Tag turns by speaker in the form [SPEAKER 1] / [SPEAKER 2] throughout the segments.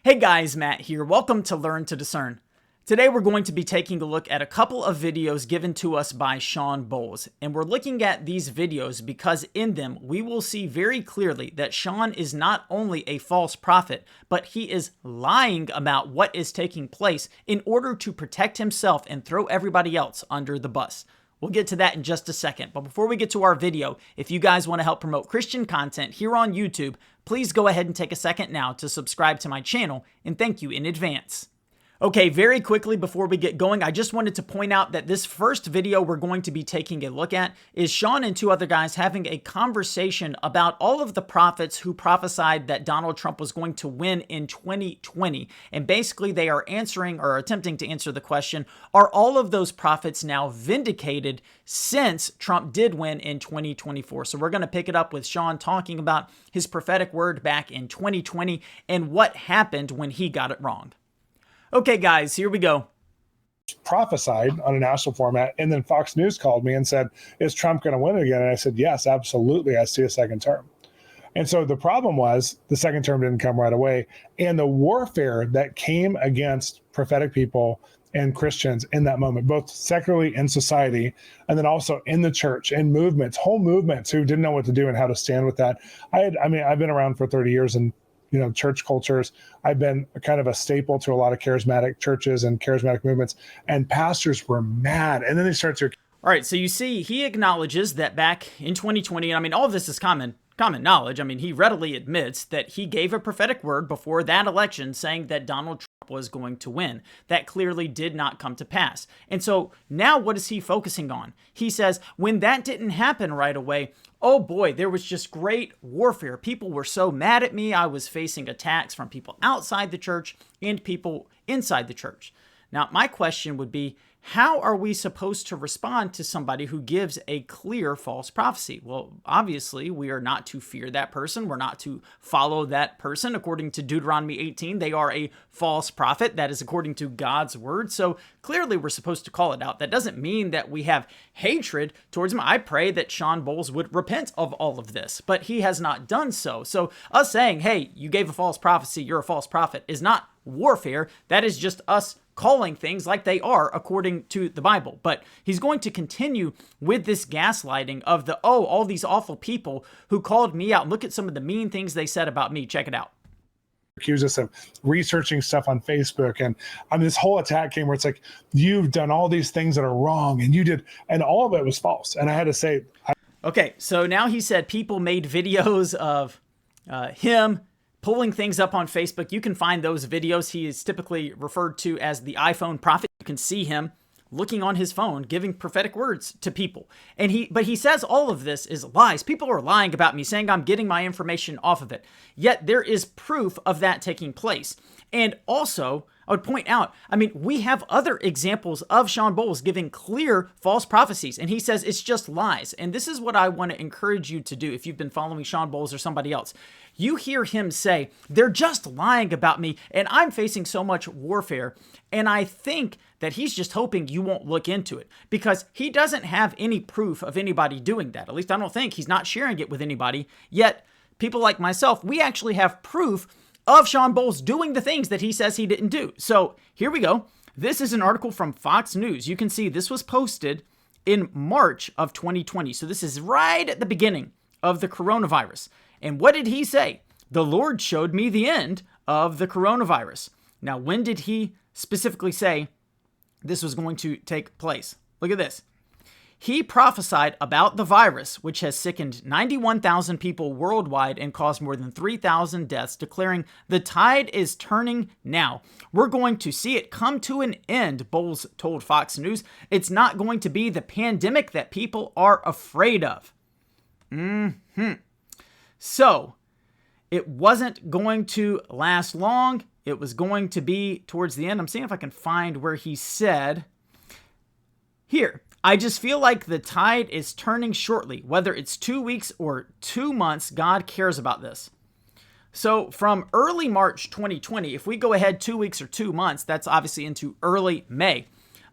[SPEAKER 1] Hey guys, Matt here. Welcome to Learn to Discern. Today we're going to be taking a look at a couple of videos given to us by Shawn Bolz. And we're looking at these videos because in them we will see very clearly that Shawn is not only a false prophet, but he is lying about what is taking place in order to protect himself and throw everybody else under the bus. We'll get to that in just a second, but before we get to our video, if you guys want to help promote Christian content here on YouTube, please go ahead and take a second now to subscribe to my channel, and thank you in advance. Okay, very quickly before we get going, I just wanted to point out that this first video we're going to be taking a look at is Shawn and two other guys having a conversation about all of the prophets who prophesied that Donald Trump was going to win in 2020. And basically they are answering or attempting to answer the question, are all of those prophets now vindicated since Trump did win in 2024? So we're going to pick it up with Shawn talking about his prophetic word back in 2020 and what happened when he got it wrong. Okay, guys, here we go.
[SPEAKER 2] Prophesied on a national format, and then Fox News called me and said, is Trump going to win again? And I said, yes, absolutely. I see a second term. And so the problem was the second term didn't come right away. And the warfare that came against prophetic people and Christians in that moment, both secularly in society, and then also in the church and movements, whole movements who didn't know what to do and how to stand with that. I've been around for 30 years and church cultures. I've been kind of a staple to a lot of charismatic churches and charismatic movements, and pastors were mad. And then they start to...
[SPEAKER 1] All right, so you see, he acknowledges that back in 2020, and all of this is common knowledge. He readily admits that he gave a prophetic word before that election saying that Donald Trump was going to win. That clearly did not come to pass. And so now what is he focusing on? He says, when that didn't happen right away, oh boy, there was just great warfare. People were so mad at me. I was facing attacks from people outside the church and people inside the church. Now, my question would be, how are we supposed to respond to somebody who gives a clear false prophecy? Well, obviously, we are not to fear that person. We're not to follow that person. According to Deuteronomy 18, they are a false prophet. That is according to God's word. So clearly, we're supposed to call it out. That doesn't mean that we have hatred towards him. I pray that Shawn Bolz would repent of all of this, but he has not done so. So us saying, hey, you gave a false prophecy, you're a false prophet, is not warfare. That is just us calling things like they are according to the Bible. But he's going to continue with this gaslighting of all these awful people who called me out. Look at some of the mean things they said about me. Check it out.
[SPEAKER 2] Accuse us of researching stuff on Facebook. And this whole attack came where it's like, you've done all these things that are wrong and you did, and all of it was false. And I had to say,
[SPEAKER 1] okay, so now he said people made videos of him pulling things up on Facebook. You can find those videos. He is typically referred to as the iPhone prophet. You can see him looking on his phone, giving prophetic words to people. But he says all of this is lies. People are lying about me, saying I'm getting my information off of it. Yet there is proof of that taking place. And also, I would point out, we have other examples of Shawn Bolz giving clear false prophecies, and he says it's just lies. And this is what I want to encourage you to do if you've been following Shawn Bolz or somebody else. You hear him say, they're just lying about me, and I'm facing so much warfare. And I think that he's just hoping you won't look into it, because he doesn't have any proof of anybody doing that. At least I don't think. He's not sharing it with anybody. Yet, people like myself, we actually have proof of Shawn Bolz doing the things that he says he didn't do. So here we go. This is an article from Fox News. You can see this was posted in March of 2020. So this is right at the beginning of the coronavirus. And what did he say? The Lord showed me the end of the coronavirus. Now, when did he specifically say this was going to take place? Look at this. He prophesied about the virus, which has sickened 91,000 people worldwide and caused more than 3,000 deaths, declaring the tide is turning now. We're going to see it come to an end, Bolz told Fox News. It's not going to be the pandemic that people are afraid of. So, it wasn't going to last long. It was going to be towards the end. I'm seeing if I can find where he said here. I just feel like the tide is turning shortly. Whether it's 2 weeks or 2 months, God cares about this. So from early March 2020, if we go ahead 2 weeks or 2 months, that's obviously into early May.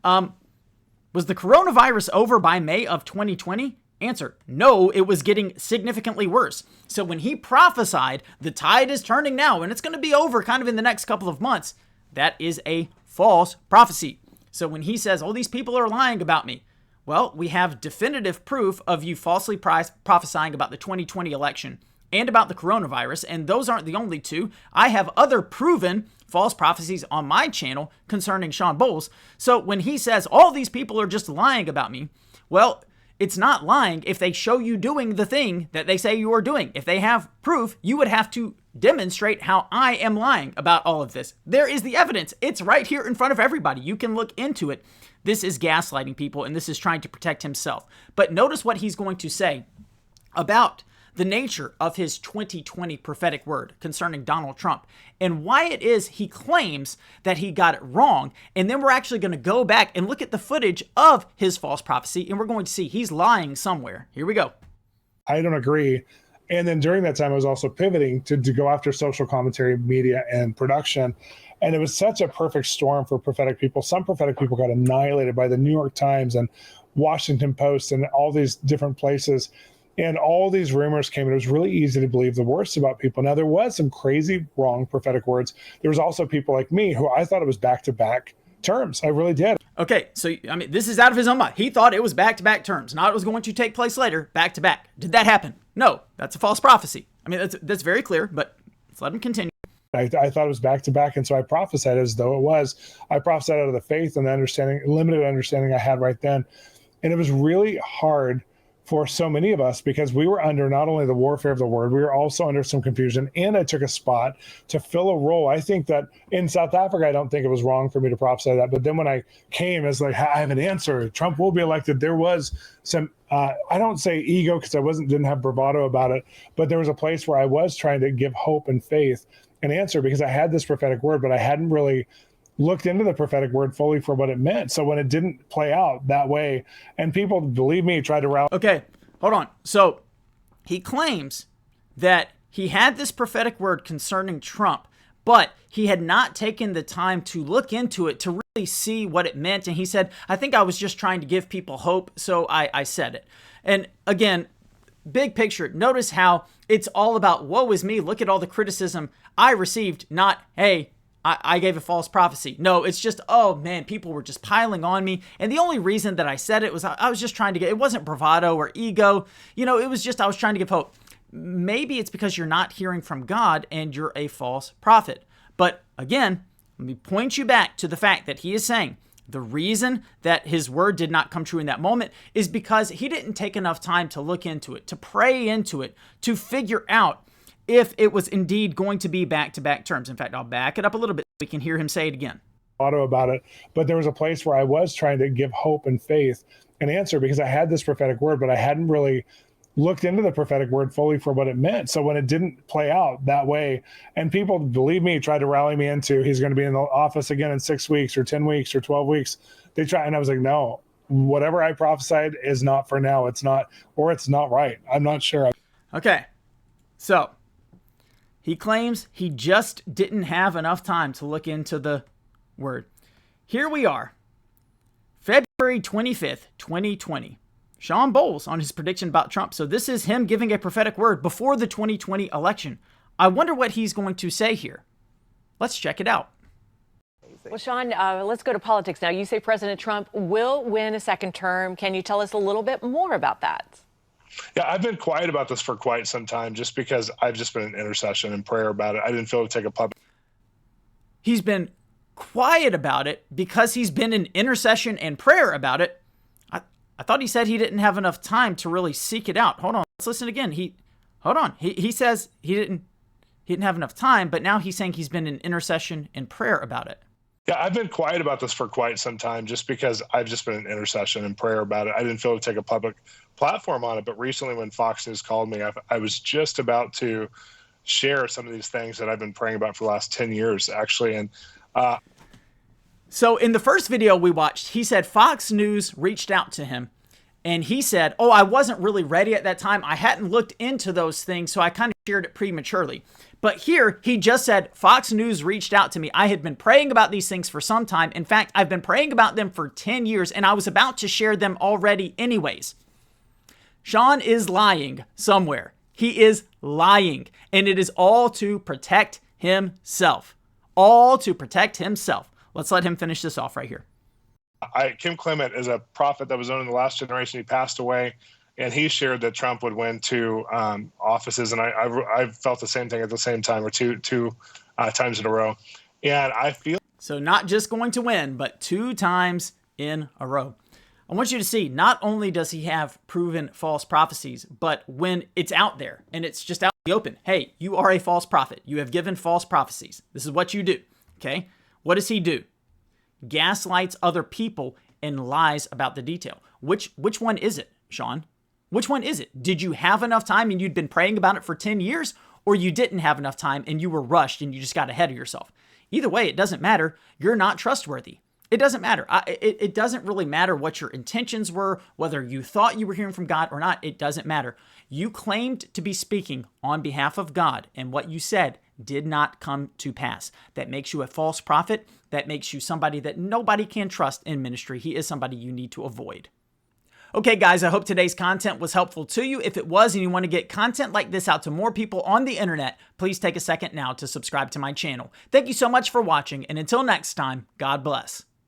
[SPEAKER 1] Was the coronavirus over by May of 2020? Answer, no, it was getting significantly worse. So when he prophesied, the tide is turning now and it's going to be over kind of in the next couple of months, that is a false prophecy. So when he says, oh, these people are lying about me, well, we have definitive proof of you falsely prophesying about the 2020 election and about the coronavirus, and those aren't the only two. I have other proven false prophecies on my channel concerning Shawn Bolz. So when he says all these people are just lying about me, well, it's not lying if they show you doing the thing that they say you are doing. If they have proof, you would have to demonstrate how I am lying about all of this. There is the evidence. It's right here in front of everybody. You can look into it. This is gaslighting people, and this is trying to protect himself. But notice what he's going to say about the nature of his 2020 prophetic word concerning Donald Trump and why it is he claims that he got it wrong. And then we're actually going to go back and look at the footage of his false prophecy, and we're going to see he's lying somewhere. Here we go.
[SPEAKER 2] I don't agree. And then during that time, I was also pivoting to go after social commentary, media, and production. And it was such a perfect storm for prophetic people. Some prophetic people got annihilated by the New York Times and Washington Post and all these different places. And all these rumors came, and it was really easy to believe the worst about people. Now, there was some crazy, wrong prophetic words. There was also people like me who I thought it was back-to-back terms. I really did.
[SPEAKER 1] Okay, so, I mean, this is out of his own mind. He thought it was back-to-back terms, not it was going to take place later, back-to-back. Did that happen? No, that's a false prophecy. I mean, that's very clear, but let's let him continue.
[SPEAKER 2] I thought it was back-to-back, and so I prophesied as though it was. I prophesied out of the faith and the understanding, limited understanding I had right then. And it was really hard for so many of us because we were under not only the warfare of the word, we were also under some confusion. And I took a spot to fill a role. I think that in South Africa, I don't think it was wrong for me to prophesy that. But then when I came as like, I have an answer, Trump will be elected, there was some, I don't say ego because I didn't have bravado about it, but there was a place where I was trying to give hope and faith and answer because I had this prophetic word, but I hadn't really looked into the prophetic word fully for what it meant. So when it didn't play out that way, and people, believe me, tried to rally.
[SPEAKER 1] Okay, hold on. So he claims that he had this prophetic word concerning Trump, but he had not taken the time to look into it to really see what it meant. And he said, I think I was just trying to give people hope, so I said it. And again, big picture, notice how it's all about, woe is me, look at all the criticism I received, not, hey, I gave a false prophecy. No, it's just, oh man, people were just piling on me. And the only reason that I said it was I was just trying to get, it wasn't bravado or ego. You know, it was just, I was trying to give hope. Maybe it's because you're not hearing from God and you're a false prophet. But again, let me point you back to the fact that he is saying the reason that his word did not come true in that moment is because he didn't take enough time to look into it, to pray into it, to figure out if it was indeed going to be back-to-back terms. In fact, I'll back it up a little bit so we can hear him say it again.
[SPEAKER 2] About it, but there was a place where I was trying to give hope and faith and answer because I had this prophetic word, but I hadn't really looked into the prophetic word fully for what it meant. So when it didn't play out that way, and people, believe me, tried to rally me into he's going to be in the office again in 6 weeks or 10 weeks or 12 weeks, they try, and I was like, no, whatever I prophesied is not for now. It's not, or it's not right. I'm not sure.
[SPEAKER 1] Okay, so he claims he just didn't have enough time to look into the word. Here we are, February 25th, 2020. Shawn Bolz on his prediction about Trump. So this is him giving a prophetic word before the 2020 election. I wonder what he's going to say here. Let's check it out.
[SPEAKER 3] Well, Shawn, let's go to politics now. You say President Trump will win a second term. Can you tell us a little bit more about that?
[SPEAKER 4] Yeah, I've been quiet about this for quite some time just because I've just been in intercession and prayer about it. I didn't feel to take a public.
[SPEAKER 1] He's been quiet about it because he's been in intercession and prayer about it. I thought he said he didn't have enough time to really seek it out. Hold on. Let's listen again. He says he didn't have enough time, but now he's saying he's been in intercession and prayer about it.
[SPEAKER 4] Yeah, I've been quiet about this for quite some time just because I've just been in intercession and prayer about it. I didn't feel to take a public platform on it, but recently when Fox News called me, I was just about to share some of these things that I've been praying about for the last 10 years, actually. And
[SPEAKER 1] so in the first video we watched, he said Fox News reached out to him and he said, oh, I wasn't really ready at that time. I hadn't looked into those things, so I kind of shared it prematurely. But here he just said, Fox News reached out to me. I had been praying about these things for some time. In fact, I've been praying about them for 10 years and I was about to share them already anyways. Shawn is lying somewhere. He is lying. And it is all to protect himself. All to protect himself. Let's let him finish this off right here.
[SPEAKER 4] Kim Clement is a prophet that was known in the last generation. He passed away, and he shared that Trump would win 2 offices. And I felt the same thing at the same time, or two times in a row. And I feel
[SPEAKER 1] so not just going to win, but 2 times in a row. I want you to see, not only does he have proven false prophecies, but when it's out there and it's just out in the open, hey, you are a false prophet. You have given false prophecies. This is what you do. Okay. What does he do? Gaslights other people and lies about the detail. Which one is it, Shawn? Which one is it? Did you have enough time and you'd been praying about it for 10 years, or you didn't have enough time and you were rushed and you just got ahead of yourself? Either way, it doesn't matter. You're not trustworthy. It doesn't matter. It doesn't really matter what your intentions were, whether you thought you were hearing from God or not. It doesn't matter. You claimed to be speaking on behalf of God, and what you said did not come to pass. That makes you a false prophet. That makes you somebody that nobody can trust in ministry. He is somebody you need to avoid. Okay, guys, I hope today's content was helpful to you. If it was and you want to get content like this out to more people on the internet, please take a second now to subscribe to my channel. Thank you so much for watching, and until next time, God bless.